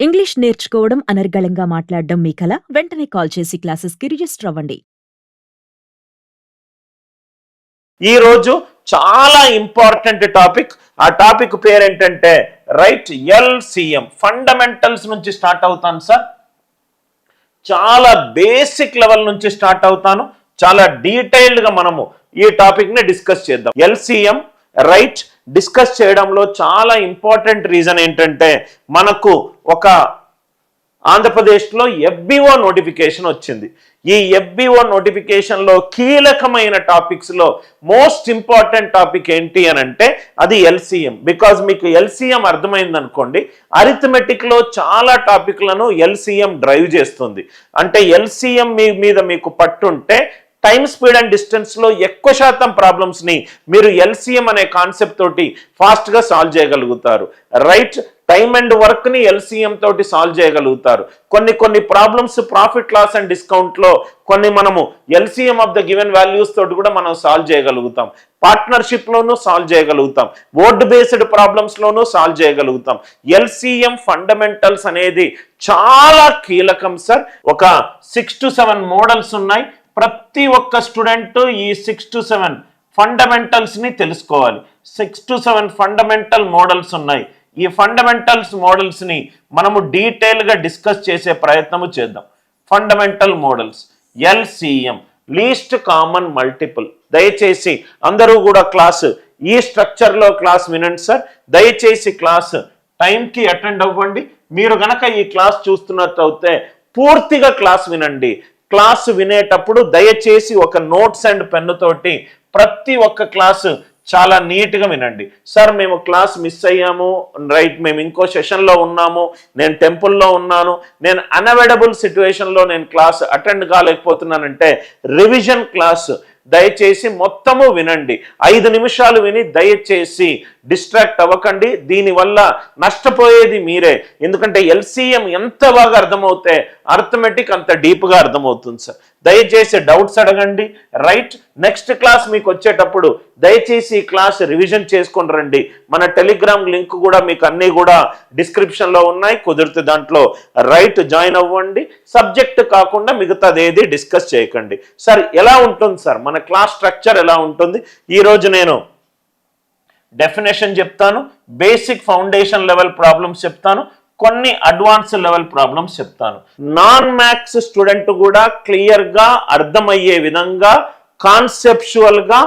English నేర్చుకోవడం అనర్గళంగా మాట్లాడడం మీ కల? వెంటనే కాల్ చేసి క్లాసెస్‌కి రిజిస్టర్ అవ్వండి. ఈ రోజు చాలా ఇంపార్టెంట్ టాపిక్. ఆ టాపిక్ పేరేంటంటే రైట్ ఎల్సిఎం ఫండమెంటల్స్ నుంచి స్టార్ట్ అవుతాను సార్. చాలా బేసిక్ లెవెల్ నుంచి స్టార్ట్ అవుతాను. చాలా డీటెయిల్డ్గా మనము ఈ టాపిక్ ని డిస్కస్ చేద్దాం. ఎల్సిఎం రైట్ డిస్కస్ చేయడంలో చాలా ఇంపార్టెంట్ రీజన్ ఏంటంటే మనకు ఒక ఆంధ్రప్రదేశ్లో ఎఫ్బిఓ నోటిఫికేషన్ వచ్చింది. ఈ ఎఫ్బిఓ నోటిఫికేషన్లో కీలకమైన టాపిక్స్లో మోస్ట్ ఇంపార్టెంట్ టాపిక్ ఏంటి అని అంటే అది ఎల్సిఎం. బికాజ్ మీకు ఎల్సిఎం అర్థమైంది అనుకోండి, అరిథమెటిక్లో చాలా టాపిక్లను ఎల్సిఎం డ్రైవ్ చేస్తుంది. అంటే ఎల్సిఎం మీద మీకు పట్టుంటే టైమ్ స్పీడ్ అండ్ డిస్టెన్స్లో ఎక్కువ శాతం ప్రాబ్లమ్స్ని మీరు ఎల్సిఎం అనే కాన్సెప్ట్ తోటి ఫాస్ట్గా సాల్వ్ చేయగలుగుతారు. రైట్ టైమ్ అండ్ వర్క్ని ఎల్సిఎం తోటి సాల్వ్ చేయగలుగుతారు. కొన్ని ప్రాబ్లమ్స్ ప్రాఫిట్ లాస్ అండ్ డిస్కౌంట్లో కొన్ని మనము LCM of the given values తోటి కూడా మనం సాల్వ్ చేయగలుగుతాం. పార్ట్నర్షిప్లోనూ సాల్వ్ చేయగలుగుతాం. వర్డ్ బేస్డ్ ప్రాబ్లమ్స్లోనూ సాల్వ్ చేయగలుగుతాం. ఎల్సిఎం ఫండమెంటల్స్ అనేది చాలా కీలకం సార్. ఒక 6 to 7 మోడల్స్ ఉన్నాయి. ప్రతి ఒక్క స్టూడెంట్ ఈ 6 to 7 ఫండమెంటల్స్ని తెలుసుకోవాలి. 6 to 7 ఫండమెంటల్ మోడల్స్ ఉన్నాయి. ఈ ఫండమెంటల్స్ మోడల్స్ని మనము డీటెయిల్గా డిస్కస్ చేసే ప్రయత్నము చేద్దాం. Fundamental models LCM least common multiple. దయచేసి అందరూ కూడా క్లాస్ ఈ స్ట్రక్చర్లో క్లాస్ వినండి సార్. దయచేసి క్లాస్ టైంకి అటెండ్ అవ్వండి. మీరు గనక ఈ క్లాస్ చూస్తున్నట్లయితే పూర్తిగా క్లాస్ వినండి. క్లాస్ వినేటప్పుడు దయచేసి ఒక నోట్స్ అండ్ పెన్ను తోటి ప్రతి ఒక్క క్లాసు చాలా నీట్గా వినండి. సార్ మేము క్లాస్ మిస్ అయ్యాము, రైట్ మేము ఇంకో సెషన్లో ఉన్నాము, నేను టెంపుల్లో ఉన్నాను, నేను అన్అవైలబుల్ సిచ్యువేషన్లో నేను క్లాస్ అటెండ్ కాలేకపోతున్నానంటే రివిజన్ క్లాస్ దయచేసి మొత్తము వినండి. 5 నిమిషాలు విని దయచేసి డిస్ట్రాక్ట్ అవ్వకండి. దీనివల్ల నష్టపోయేది మీరే. ఎందుకంటే ఎల్సిఎం ఎంత బాగా అర్థమవుతే అర్థమెటిక్ అంత డీప్గా అర్థమవుతుంది సార్. దయచేసి డౌట్స్ అడగండి. రైట్ నెక్స్ట్ క్లాస్ మీకు వచ్చేటప్పుడు దయచేసి ఈ క్లాస్ రివిజన్ చేసుకొని రండి. మన టెలిగ్రామ్ లింక్ కూడా మీకు అన్నీ కూడా డిస్క్రిప్షన్లో ఉన్నాయి. కుదిరితే దాంట్లో రైట్ జాయిన్ అవ్వండి. సబ్జెక్ట్ కాకుండా మిగతాది ఏది డిస్కస్ చేయకండి. సార్ ఎలా ఉంటుంది సార్ మన క్లాస్ స్ట్రక్చర్ ఎలా ఉంటుంది? ఈరోజు నేను డెఫినేషన్ చెప్తాను, బేసిక్ ఫౌండేషన్ లెవెల్ ప్రాబ్లమ్స్ చెప్తాను, కొన్ని అడ్వాన్స్ లెవెల్ ప్రాబ్లమ్స్ చెప్తాను. నాన్ మ్యాథ్స్ స్టూడెంట్ కూడా క్లియర్గా అర్థమయ్యే విధంగా కాన్సెప్చువల్గా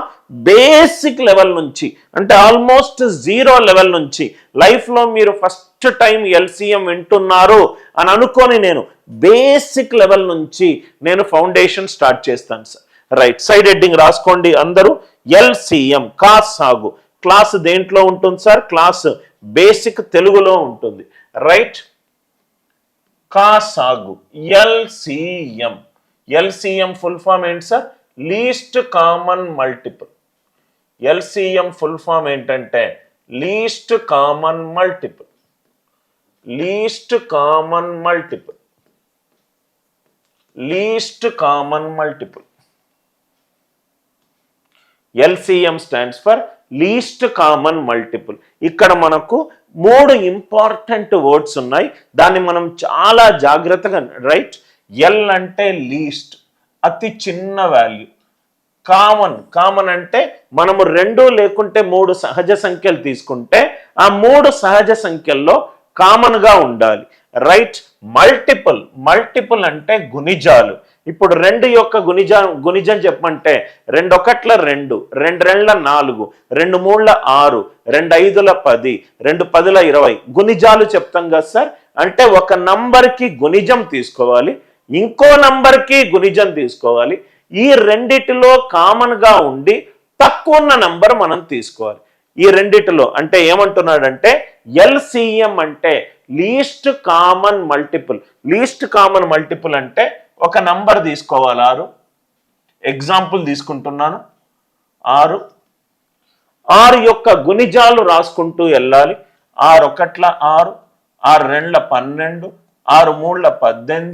బేసిక్ లెవెల్ నుంచి అంటే ఆల్మోస్ట్ 0 లెవెల్ నుంచి లైఫ్లో మీరు ఫస్ట్ టైం ఎల్సిఎం వింటున్నారు అని అనుకొని నేను బేసిక్ లెవెల్ నుంచి నేను ఫౌండేషన్ స్టార్ట్ చేస్తాను సార్. రైట్ సైడ్ హెడ్డింగ్ రాసుకోండి అందరూ. ఎల్సిఎం కాసాగు క్లాస్ దేంట్లో ఉంటుంది సార్? క్లాస్ బేసిక్ తెలుగులో ఉంటుంది. రైట్ కాసాగు ఎల్సిఎం. ఎల్సిఎం ఫుల్ ఫామ్ ఏంటి సార్? Least common multiple. LCM full form ఏంటంటే least common multiple. Least common multiple. Least common multiple. LCM stands for least common multiple. ఇక్కడ మనకు 3 ఇంపార్టెంట్ వర్డ్స్ ఉన్నాయి. దాన్ని మనం చాలా జాగ్రత్తగా రైట్. ఎల్ అంటే లీస్ట్ అతి చిన్న వాల్యూ. కామన్ అంటే మనము 2 లేకుంటే 3 సహజ సంఖ్యలు తీసుకుంటే ఆ 3 సహజ సంఖ్యల్లో కామన్గా ఉండాలి. రైట్ మల్టిపుల్ అంటే గుణిజాలు. ఇప్పుడు 2 యొక్క గుణిజం చెప్పమంటే 2 1 2, 2 2 4, 2 3 6, 2 5 10, 2 10 20 గుణిజాలు చెప్తాం కదా సార్. అంటే ఒక నంబర్కి గుణిజం తీసుకోవాలి, ఇంకో నంబర్కి గుణిజం తీసుకోవాలి. ఈ రెండిటిలో కామన్గా ఉండి తక్కువ ఉన్న నంబర్ మనం తీసుకోవాలి. ఈ రెండిటిలో అంటే ఏమంటున్నాడంటే ఎల్సిఎం అంటే least common multiple. Least common multiple అంటే ఒక నంబర్ తీసుకోవాలి 6. ఎగ్జాంపుల్ తీసుకుంటున్నాను 6. 6 యొక్క గుణిజాలు రాసుకుంటూ వెళ్ళాలి. 6 1 6, 6 2 12, 6 3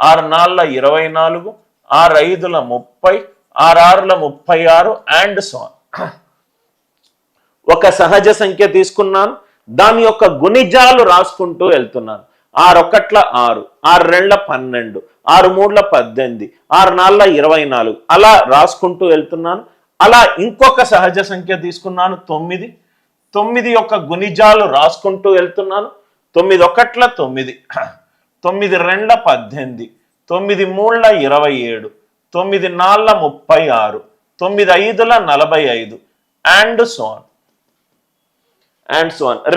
18, 6 4 24, 6 5 30, 6 6 36 అండ్ సో ఆన్. ఒక సహజ సంఖ్య తీసుకున్నాను, దాని యొక్క గుణిజాలు రాసుకుంటూ వెళ్తున్నాను. 6 ఒకట్ల 6, 6 రెండ్ల 12, 6 మూడ్ల 18, 6 నాళ్ళ 24 అలా రాసుకుంటూ వెళ్తున్నాను. అలా ఇంకొక సహజ సంఖ్య తీసుకున్నాను 9. 9 యొక్క గుణిజాలు రాసుకుంటూ వెళ్తున్నాను. 9 ఒకట్ల 9, 9 రెండ్ల 18, 9 మూడ్ల 27, 9 నాళ్ళ 36, 9 ఐదుల 45 అండ్ సో ఆన్.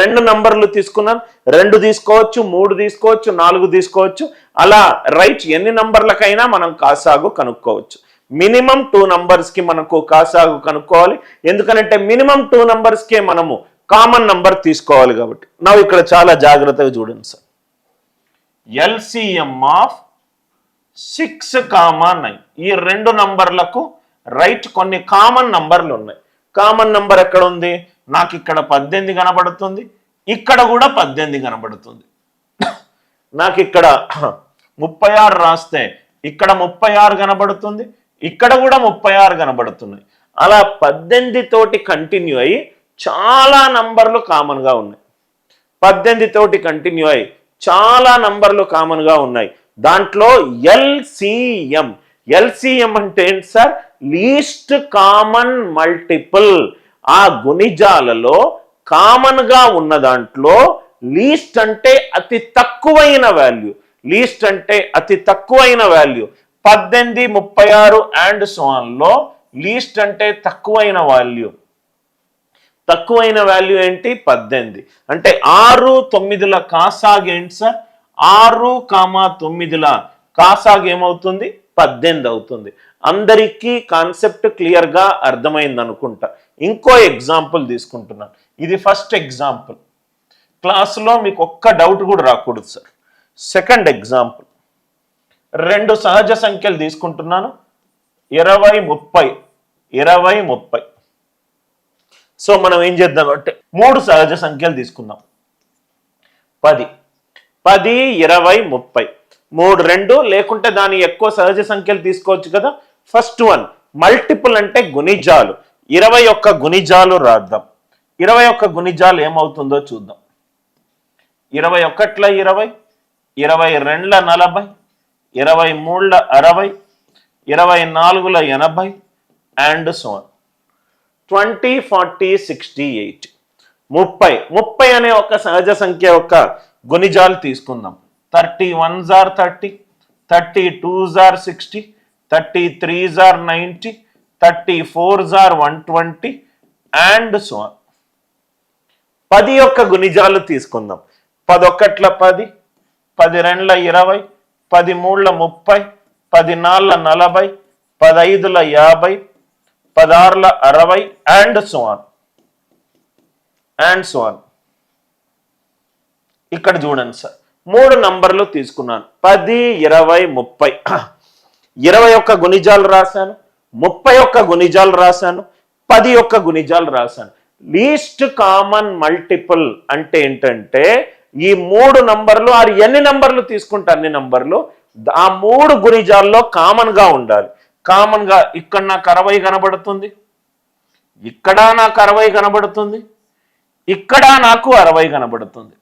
రెండు నంబర్లు తీసుకున్నాను. 2 తీసుకోవచ్చు, 3 తీసుకోవచ్చు, 4 తీసుకోవచ్చు. అలా రైట్ ఎన్ని నంబర్లకైనా మనం కాసాగు కనుక్కోవచ్చు. మినిమం 2 నంబర్స్కి మనకు కాసాగు కనుక్కోవాలి. ఎందుకంటే మినిమం 2 నంబర్స్కే మనము కామన్ నంబర్ తీసుకోవాలి కాబట్టి. నా ఇక్కడ చాలా జాగ్రత్తగా చూడండి సార్. ఎల్సిఎం ఆఫ్ 6, 9 ఈ 2 నంబర్లకు రైట్ కొన్ని కామన్ నంబర్లు ఉన్నాయి. కామన్ నంబర్ ఎక్కడ ఉంది? నాకు ఇక్కడ 18 కనబడుతుంది, ఇక్కడ కూడా 18 కనబడుతుంది. నాకు ఇక్కడ 36 రాస్తే ఇక్కడ 36 కనబడుతుంది, ఇక్కడ కూడా 36 కనబడుతున్నాయి. అలా 18 తోటి కంటిన్యూ అయ్యి చాలా నంబర్లు కామన్గా ఉన్నాయి. 18 తోటి కంటిన్యూ అయ్యి చాలా నంబర్లు కామన్గా ఉన్నాయి. దాంట్లో ఎల్సిఎం. ఎల్సిఎం అంటే ఏంటి సార్? Least common multiple. ఆ గుణిజాలలో కామన్ గా ఉన్న దాంట్లో లీస్ట్ అంటే అతి తక్కువైన వాల్యూ. లీస్ట్ అంటే అతి తక్కువైన వాల్యూ 18, 36 అండ్ సో ఆన్ లో లీస్ట్ అంటే తక్కువైన వాల్యూ. తక్కువైన వాల్యూ ఏంటి? 18. అంటే 6, 9ల కాసాగు ఏంటి సార్? 6, 9ల కాసాగు ఏమవుతుంది? 18 అవుతుంది. అందరికీ కాన్సెప్ట్ క్లియర్గా అర్థమైంది అనుకుంటా. ఇంకో ఎగ్జాంపుల్ తీసుకుంటున్నాను. ఇది ఫస్ట్ ఎగ్జాంపుల్. క్లాసులో మీకు ఒక్క డౌట్ కూడా రాకూడదు సార్. Second example. 2 సహజ సంఖ్యలు తీసుకుంటున్నాను. 20, 30, 20, 30. సో మనం ఏం చేద్దాం అంటే 3 సహజ సంఖ్యలు తీసుకుందాం. 10, 20, 30. 3, 2 లేకుంటే దాని ఎక్కువ సహజ సంఖ్యలు తీసుకోవచ్చు కదా. ఫస్ట్ వన్ మల్టిపుల్ అంటే గుణిజాలు. 21 గుణిజాలు రాద్దాం. 21 గుణిజాలు ఏమవుతుందో చూద్దాం. 21ల 20, 22ల 40, 23ల 60, 24ల 80 అండ్ సో ఆన్. 20, 40, 68. 30 అనే ఒక సహజ సంఖ్య యొక్క గుణిజాలు తీసుకుందాం. 31s are 30, 32s are 60, 33s are 90, 34s are 120 and so on. 10 యొక్క గుణిజాలు తీసుకుందాం. 10 ఒకట్ల 10, 10 రెండ్ల 20, 10 మూడ్ల 30, 10 నాళ్ళ 40, 15ల 50, 16ల 60 and so on. ఇక్కడ చూడండి సార్. 3 నంబర్లు తీసుకున్నాను. 10, 20, 30. 21 గుణిజాలు రాశాను, 31 గుణిజాలు రాశాను, 10 యొక్క గుణిజాలు రాశాను. లీస్ట్ కామన్ మల్టిపుల్ అంటే ఏంటంటే ఈ 3 నంబర్లు ఆరు ఎన్ని నంబర్లు తీసుకుంటే అన్ని నంబర్లు ఆ 3 గుణిజాల్లో కామన్ గా ఉండాలి. కామన్ గా ఇక్కడ నాకు 60 కనబడుతుంది, ఇక్కడ నాకు 60 కనబడుతుంది, ఇక్కడ నాకు 60 కనబడుతుంది.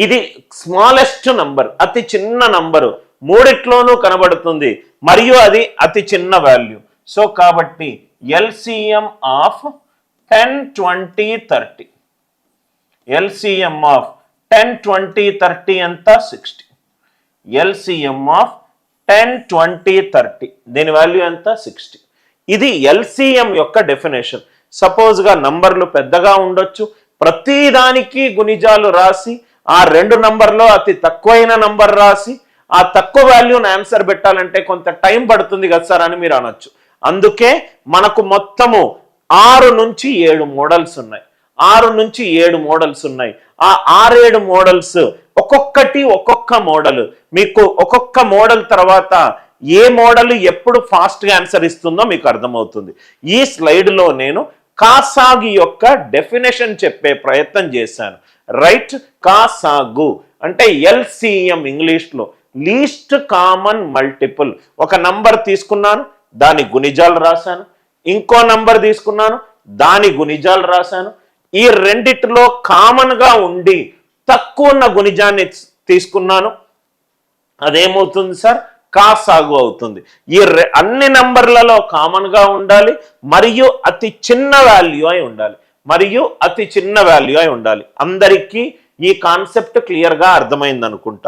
ఇది స్మాలెస్ట్ నంబర్, అతి చిన్న నంబరు. 3ట్లోనూ కనబడుతుంది మరియు అది అతి చిన్న వాల్యూ. సో కాబట్టి ఎల్సిఎం ఆఫ్ 10, 20, 30. ఎల్సిఎం ఆఫ్ 10, 20, 30 ఎంత? 60. ఎల్సిఎం ఆఫ్ 10, 20, 30 దీని వాల్యూ ఎంత? 60. ఇది ఎల్సిఎం యొక్క డెఫినేషన్. సపోజ్గా నంబర్లు పెద్దగా ఉండొచ్చు, ప్రతిదానికి గుణిజాలు రాసి ఆ 2 నంబర్లో అతి తక్కువైన నంబర్ రాసి ఆ తక్కువ వాల్యూని ఆన్సర్ పెట్టాలంటే కొంత టైం పడుతుంది కదా సార్ అని మీరు అనొచ్చు. అందుకే మనకు మొత్తము 6 నుంచి 7 మోడల్స్ ఉన్నాయి. 6 నుంచి 7 మోడల్స్ ఉన్నాయి. ఆ 6-7 మోడల్స్ ఒక్కొక్కటి ఒక్కొక్క మోడల్. మీకు ఒక్కొక్క మోడల్ తర్వాత ఏ మోడల్ ఎప్పుడు ఫాస్ట్గా ఆన్సర్ ఇస్తుందో మీకు అర్థమవుతుంది. ఈ స్లైడ్లో నేను కాసాగు యొక్క డెఫినేషన్ చెప్పే ప్రయత్నం చేశాను. రైట్, కాసాగు అంటే ఎల్సిఎం ఇంగ్లీష్లో లీస్ట్ కామన్ మల్టిపుల్. ఒక నంబర్ తీసుకున్నాను, దాని గుణిజాలు రాశాను. ఇంకో నంబర్ తీసుకున్నాను, దాని గుణిజాలు రాశాను. ఈ రెండిటిలో కామన్ గా ఉండి తక్కువ ఉన్న గుణిజాన్ని తీసుకున్నాను, అదేమవుతుంది సార్, కా సాగు అవుతుంది. ఈ అన్ని నంబర్లలో కామన్గా ఉండాలి, మరియు అతి చిన్న వాల్యూ అయి ఉండాలి, అందరికీ ఈ కాన్సెప్ట్ క్లియర్గా అర్థమైంది అనుకుంటా.